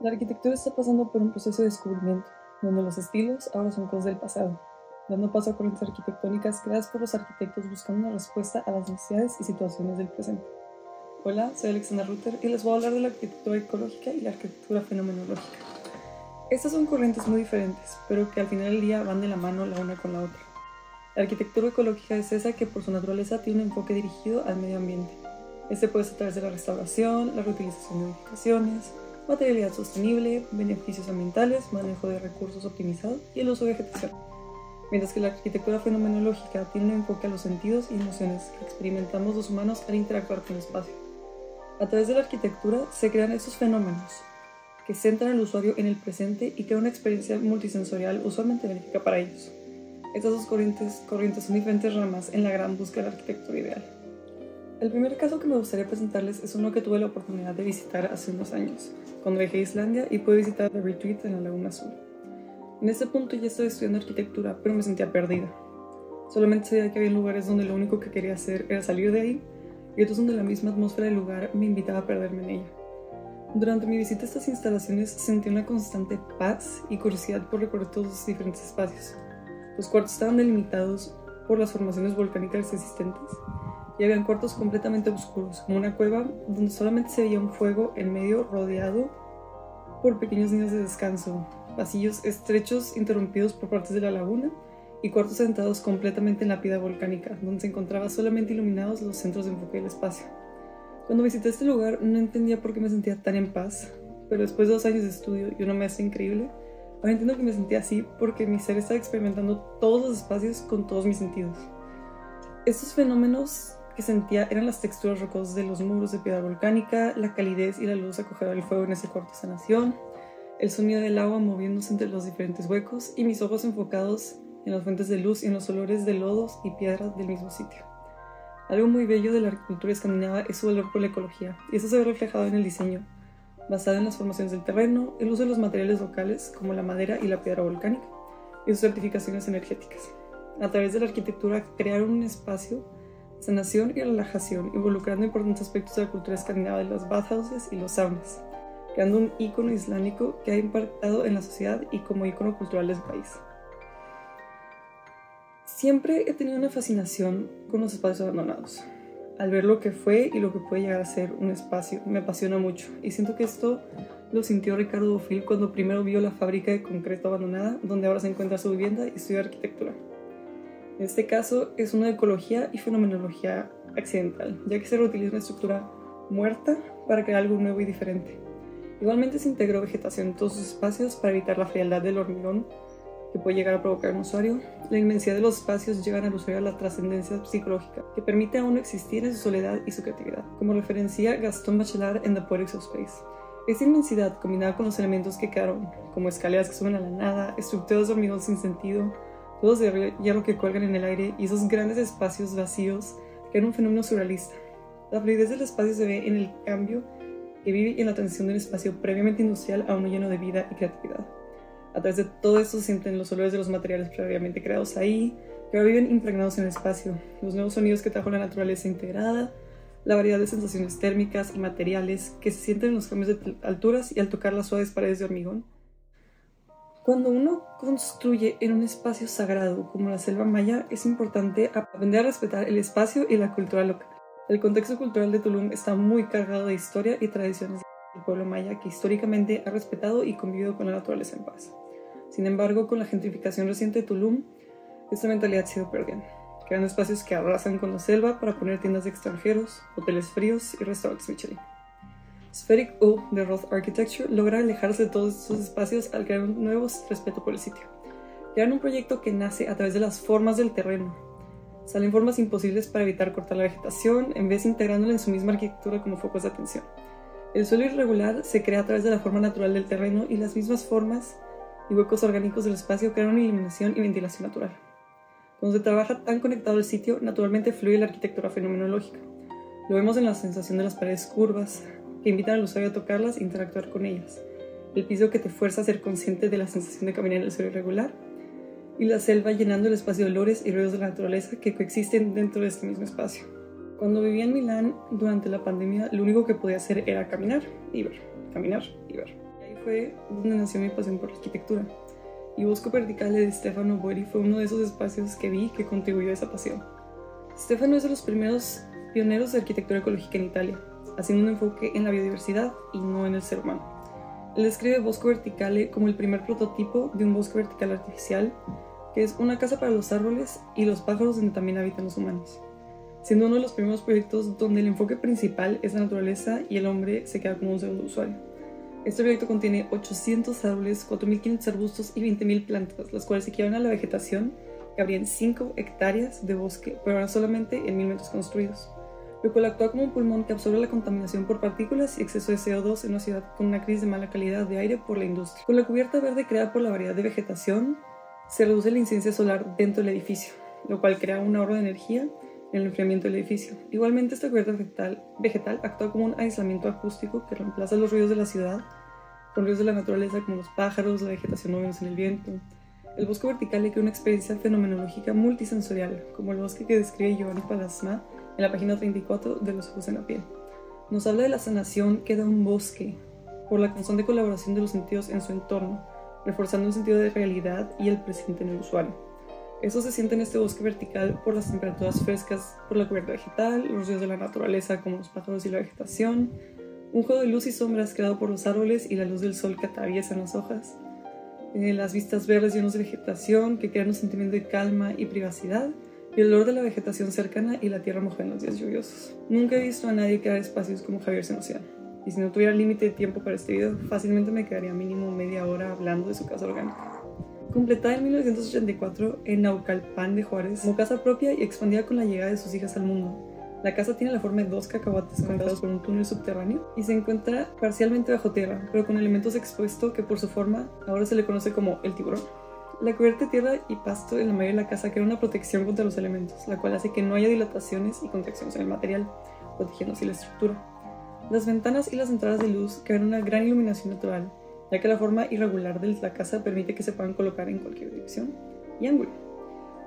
La arquitectura está pasando por un proceso de descubrimiento, donde los estilos ahora son cosas del pasado, dando paso a corrientes arquitectónicas creadas por los arquitectos buscando una respuesta a las necesidades y situaciones del presente. Hola, soy Alexandra Rutter y les voy a hablar de la arquitectura ecológica y la arquitectura fenomenológica. Estas son corrientes muy diferentes, pero que al final del día van de la mano la una con la otra. La arquitectura ecológica es esa que por su naturaleza tiene un enfoque dirigido al medio ambiente. Este puede ser a través de la restauración, la reutilización de edificaciones, materialidad sostenible, beneficios ambientales, manejo de recursos optimizado y el uso de vegetación. Mientras que la arquitectura fenomenológica tiene un enfoque a los sentidos y emociones que experimentamos los humanos al interactuar con el espacio. A través de la arquitectura se crean estos fenómenos que centran al usuario en el presente y crean una experiencia multisensorial usualmente benéfica para ellos. Estas dos corrientes son diferentes ramas en la gran búsqueda de la arquitectura ideal. El primer caso que me gustaría presentarles es uno que tuve la oportunidad de visitar hace unos años, cuando viajé a Islandia y pude visitar The Retreat en la Laguna Azul. En ese punto ya estaba estudiando arquitectura, pero me sentía perdida. Solamente sabía que había lugares donde lo único que quería hacer era salir de ahí, y otros donde la misma atmósfera del lugar me invitaba a perderme en ella. Durante mi visita a estas instalaciones sentí una constante paz y curiosidad por recorrer todos los diferentes espacios. Los cuartos estaban delimitados por las formaciones volcánicas existentes, y habían cuartos completamente oscuros, como una cueva donde solamente se veía un fuego en medio rodeado por pequeños nidos de descanso, pasillos estrechos interrumpidos por partes de la laguna y cuartos sentados completamente en la pila volcánica, donde se encontraban solamente iluminados los centros de enfoque del espacio. Cuando visité este lugar no entendía por qué me sentía tan en paz, pero después de 2 años de estudio y una maestra increíble, ahora entiendo que me sentía así porque mi ser estaba experimentando todos los espacios con todos mis sentidos. Estos fenómenos que sentía eran las texturas rocosas de los muros de piedra volcánica, la calidez y la luz acogedora del fuego en ese cuarto de sanación, el sonido del agua moviéndose entre los diferentes huecos y mis ojos enfocados en las fuentes de luz y en los olores de lodos y piedras del mismo sitio. Algo muy bello de la arquitectura escandinava es su valor por la ecología, y eso se ve reflejado en el diseño, basado en las formaciones del terreno, el uso de los materiales locales como la madera y la piedra volcánica, y sus certificaciones energéticas. A través de la arquitectura crearon un espacio sanación y relajación, involucrando importantes aspectos de la cultura escandinava de las bathhouses y los saunas, creando un ícono islámico que ha impactado en la sociedad y como ícono cultural de su país. Siempre he tenido una fascinación con los espacios abandonados. Al ver lo que fue y lo que puede llegar a ser un espacio, me apasiona mucho, y siento que esto lo sintió Ricardo Bofill cuando primero vio la fábrica de concreto abandonada, donde ahora se encuentra su vivienda y estudia arquitectura. En este caso es una ecología y fenomenología accidental, ya que se reutiliza una estructura muerta para crear algo nuevo y diferente. Igualmente se integró vegetación en todos sus espacios para evitar la frialdad del hormigón que puede llegar a provocar un usuario. La inmensidad de los espacios llevan al usuario a la trascendencia psicológica que permite a uno existir en su soledad y su creatividad, como referencia Gaston Bachelard en The Poetics of Space. Esa inmensidad combinada con los elementos que quedaron, como escaleras que suben a la nada, estructuras de hormigón sin sentido, todos de hierro que cuelgan en el aire y esos grandes espacios vacíos crean un fenómeno surrealista. La fluidez del espacio se ve en el cambio que vive y en la transición de un espacio previamente industrial a uno lleno de vida y creatividad. A través de todo esto se sienten los olores de los materiales previamente creados ahí, que ahora viven impregnados en el espacio, los nuevos sonidos que trajo la naturaleza integrada, la variedad de sensaciones térmicas y materiales que se sienten en los cambios de alturas y al tocar las suaves paredes de hormigón. Cuando uno construye en un espacio sagrado como la selva maya, es importante aprender a respetar el espacio y la cultura local. El contexto cultural de Tulum está muy cargado de historia y tradiciones del pueblo maya que históricamente ha respetado y convivido con la naturaleza en paz. Sin embargo, con la gentrificación reciente de Tulum, esta mentalidad se ha ido perdiendo, creando espacios que arrasan con la selva para poner tiendas de extranjeros, hoteles fríos y restaurantes Michelin. Spheric O de Roth Architecture logra alejarse de todos estos espacios al crear un nuevo respeto por el sitio. Crean un proyecto que nace a través de las formas del terreno. Salen formas imposibles para evitar cortar la vegetación, en vez de integrándola en su misma arquitectura como focos de atención. El suelo irregular se crea a través de la forma natural del terreno y las mismas formas y huecos orgánicos del espacio crean una iluminación y ventilación natural. Cuando se trabaja tan conectado al sitio, naturalmente fluye la arquitectura fenomenológica. Lo vemos en la sensación de las paredes curvas, que invitan al usuario a tocarlas e interactuar con ellas, el piso que te fuerza a ser consciente de la sensación de caminar en el suelo irregular, y la selva llenando el espacio de olores y ruidos de la naturaleza que coexisten dentro de este mismo espacio. Cuando vivía en Milán durante la pandemia, lo único que podía hacer era caminar y ver, caminar y ver. fue donde nació mi pasión por la arquitectura, y Bosco Verticale de Stefano Boeri fue uno de esos espacios que vi que contribuyó a esa pasión. Stefano es de los primeros pioneros de arquitectura ecológica en Italia, haciendo un enfoque en la biodiversidad y no en el ser humano. Él describe Bosco Verticale como el primer prototipo de un bosque vertical artificial, que es una casa para los árboles y los pájaros donde también habitan los humanos, siendo uno de los primeros proyectos donde el enfoque principal es la naturaleza y el hombre se queda como un segundo usuario. Este proyecto contiene 800 árboles, 4.500 arbustos y 20.000 plantas, las cuales equivalen a la vegetación que habría en 5 hectáreas de bosque, pero ahora solamente en 1.000 metros construidos, lo cual actúa como un pulmón que absorbe la contaminación por partículas y exceso de CO2 en una ciudad con una crisis de mala calidad de aire por la industria. Con la cubierta verde creada por la variedad de vegetación, se reduce la incidencia solar dentro del edificio, lo cual crea un ahorro de energía en el enfriamiento del edificio. Igualmente, esta cubierta vegetal actúa como un aislamiento acústico que reemplaza los ruidos de la ciudad con ruidos de la naturaleza como los pájaros, la vegetación moviéndose en el viento. El bosque vertical le crea una experiencia fenomenológica multisensorial, como el bosque que describe Giovanni Palasma en la página 34 de Los ojos en la piel. Nos habla de la sanación que da un bosque por la constante colaboración de los sentidos en su entorno, reforzando un sentido de realidad y el presente en el usuario. Eso se siente en este bosque vertical por las temperaturas frescas, por la cubierta vegetal, los ruidos de la naturaleza como los pájaros y la vegetación, un juego de luz y sombras creado por los árboles y la luz del sol que atraviesan las hojas, las vistas verdes llenas de vegetación que crean un sentimiento de calma y privacidad, y el olor de la vegetación cercana y la tierra mojada en los días lluviosos. Nunca he visto a nadie crear espacios como Javier Senosian, y si no tuviera límite de tiempo para este video, fácilmente me quedaría mínimo media hora hablando de su casa orgánica. Completada en 1984 en Naucalpan de Juárez, como casa propia y expandida con la llegada de sus hijas al mundo. La casa tiene la forma de 2 cacahuates conectados por un túnel subterráneo y se encuentra parcialmente bajo tierra, pero con elementos expuestos que por su forma ahora se le conoce como el tiburón. La cubierta de tierra y pasto en la mayoría de la casa crea una protección contra los elementos, la cual hace que no haya dilataciones y contracciones en el material, protegiendo así la estructura. Las ventanas y las entradas de luz crean una gran iluminación natural, ya que la forma irregular de la casa permite que se puedan colocar en cualquier dirección y ángulo.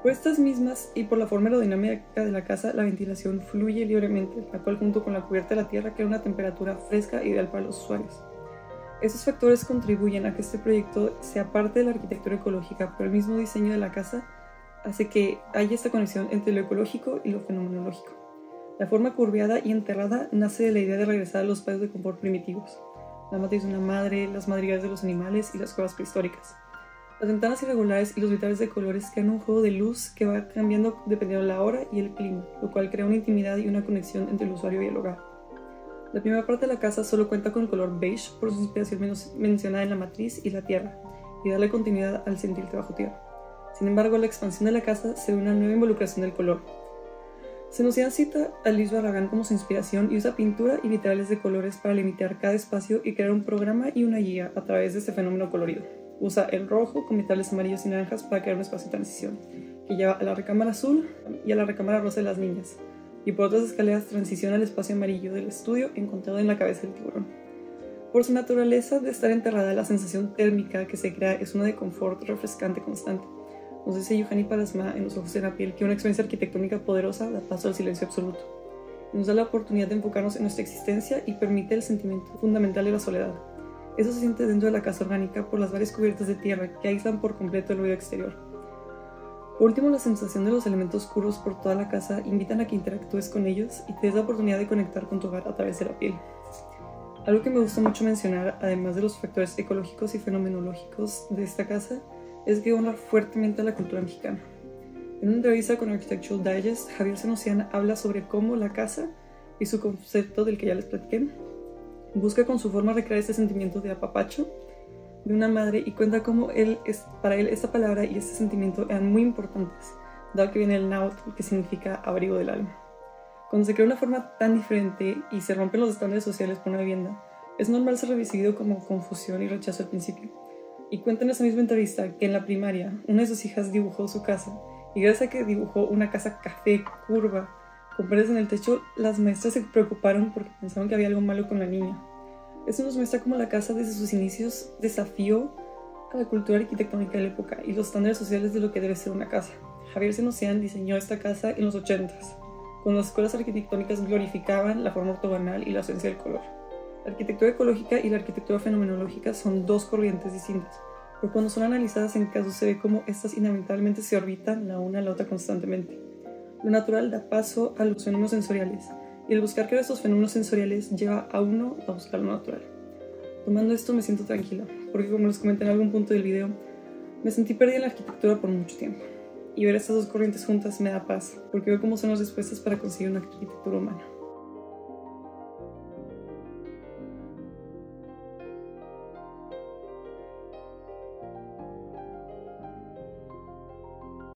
Por estas mismas y por la forma aerodinámica de la casa, la ventilación fluye libremente, la cual junto con la cubierta de la tierra crea una temperatura fresca ideal para los usuarios. Estos factores contribuyen a que este proyecto sea parte de la arquitectura ecológica, pero el mismo diseño de la casa hace que haya esta conexión entre lo ecológico y lo fenomenológico. La forma curveada y enterrada nace de la idea de regresar a los espacios de confort primitivos, la matriz de una madre, las madrigueras de los animales y las cuevas prehistóricas. Las ventanas irregulares y los vitrales de colores crean un juego de luz que va cambiando dependiendo de la hora y el clima, lo cual crea una intimidad y una conexión entre el usuario y el hogar. La primera parte de la casa solo cuenta con el color beige por su inspiración mencionada en la matriz y la tierra, y darle continuidad al sentirte bajo tierra. Sin embargo, la expansión de la casa se ve una nueva involucración del color. Senosian cita a Luis Barragán como su inspiración y usa pintura y vitrales de colores para limitar cada espacio y crear un programa y una guía a través de este fenómeno colorido. Usa el rojo con vitrales amarillos y naranjas para crear un espacio de transición, que lleva a la recámara azul y a la recámara rosa de las niñas, y por otras escaleras transiciona al espacio amarillo del estudio encontrado en la cabeza del tiburón. Por su naturaleza de estar enterrada, la sensación térmica que se crea es una de confort refrescante constante. Nos dice Giovanni Palasma en Los ojos en la piel que una experiencia arquitectónica poderosa da paso al silencio absoluto. Nos da la oportunidad de enfocarnos en nuestra existencia y permite el sentimiento fundamental de la soledad. Eso se siente dentro de la casa orgánica por las varias cubiertas de tierra que aíslan por completo el ruido exterior. Por último, la sensación de los elementos oscuros por toda la casa invitan a que interactúes con ellos y te des la oportunidad de conectar con tu hogar a través de la piel. Algo que me gusta mucho mencionar, además de los factores ecológicos y fenomenológicos de esta casa, es que honra fuertemente a la cultura mexicana. En una entrevista con Architectural Digest, Javier Senosian habla sobre cómo la casa y su concepto del que ya les platiqué busca con su forma recrear este sentimiento de apapacho de una madre y cuenta cómo para él esta palabra y este sentimiento eran muy importantes, dado que viene el náhuatl, que significa abrigo del alma. Cuando se crea una forma tan diferente y se rompen los estándares sociales por una vivienda, es normal ser recibido como confusión y rechazo al principio. Y cuenta en esa misma entrevista que en la primaria una de sus hijas dibujó su casa, y gracias a que dibujó una casa café, curva, con paredes en el techo, las maestras se preocuparon porque pensaron que había algo malo con la niña. Esto nos muestra cómo la casa desde sus inicios desafió a la cultura arquitectónica de la época y los estándares sociales de lo que debe ser una casa. Javier Senosian diseñó esta casa en los 80s, cuando las escuelas arquitectónicas glorificaban la forma ortogonal y la ausencia del color. La arquitectura ecológica y la arquitectura fenomenológica son dos corrientes distintas, pero cuando son analizadas en casos se ve como estas inevitablemente se orbitan la una a la otra constantemente. Lo natural da paso a los fenómenos sensoriales, y el buscar crear estos fenómenos sensoriales lleva a uno a buscar lo natural. Tomando esto me siento tranquila, porque como les comenté en algún punto del video, me sentí perdida en la arquitectura por mucho tiempo. Y ver estas dos corrientes juntas me da paz, porque veo cómo son las respuestas para conseguir una arquitectura humana.